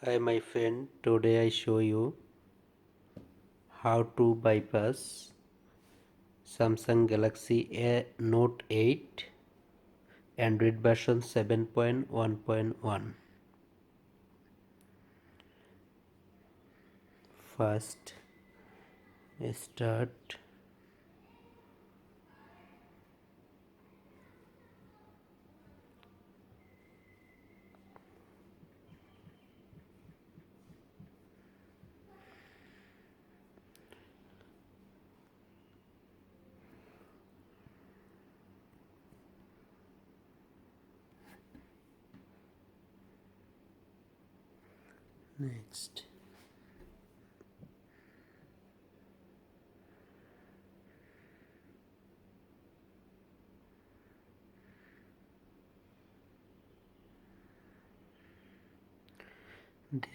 Hi my friend, today I show you how to bypass Samsung Galaxy A Note 8 Android version 7.1.1. First start next.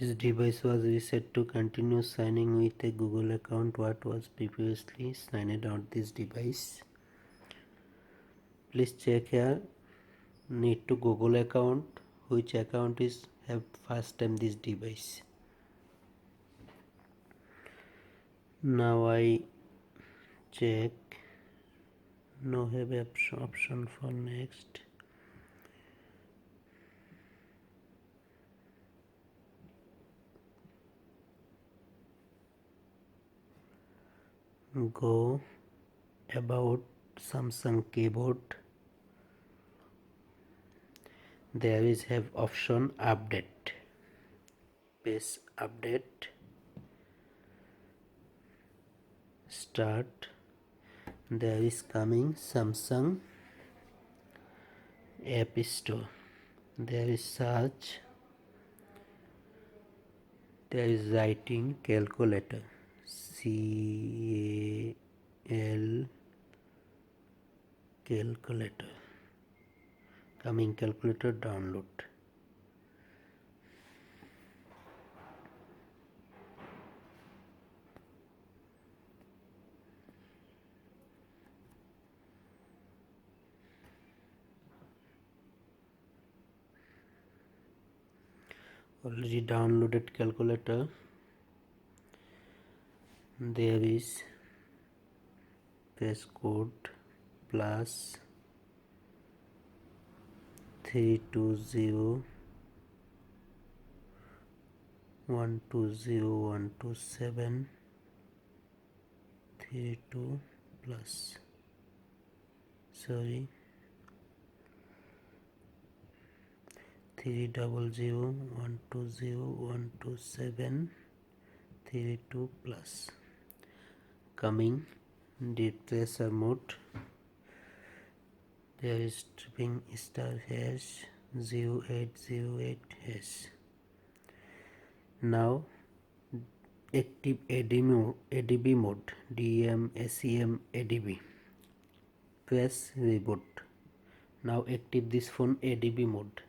This device was reset to continue signing with a Google account what was previously signed out this device. Please check here, need to Google account, which account is have first time this device. Now I check, no have option for next. Go about Samsung keyboard, there is have option update, press update, start, there is coming Samsung app store, there is search, there is writing calculator, CAL calculator, coming calculator download. Already downloaded calculator, there is press code plus 32012012732 plus, sorry, 30012012732 plus, coming detracer mode, there is stripping star hash 0808 hash. Now active ADB mode, DM SEM ADB, press reboot. Now active this phone ADB mode.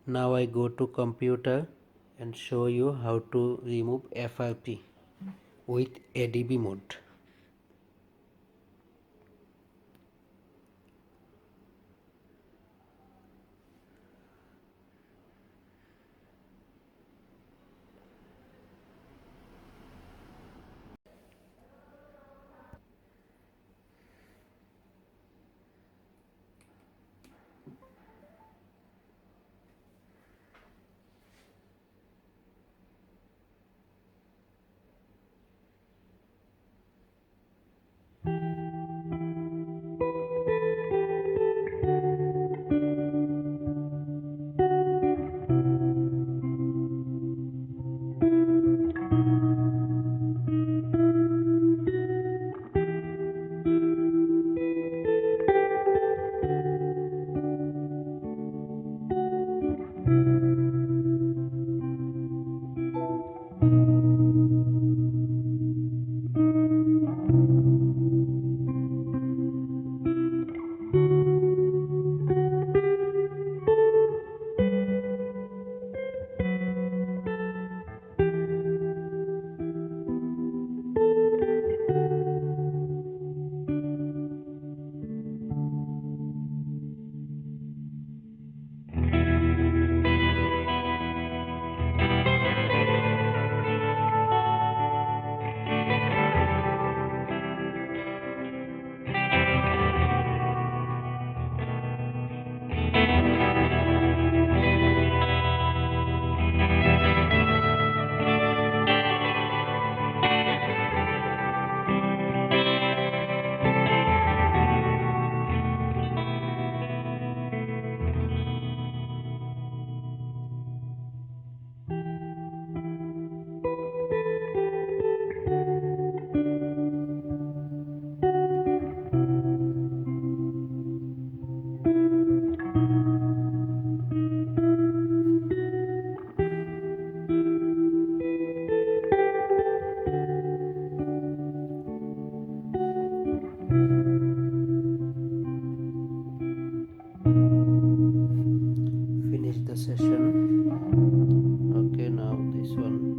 Now I go to computer and show you how to remove FRP with ADB mode. session. Okay, now this one.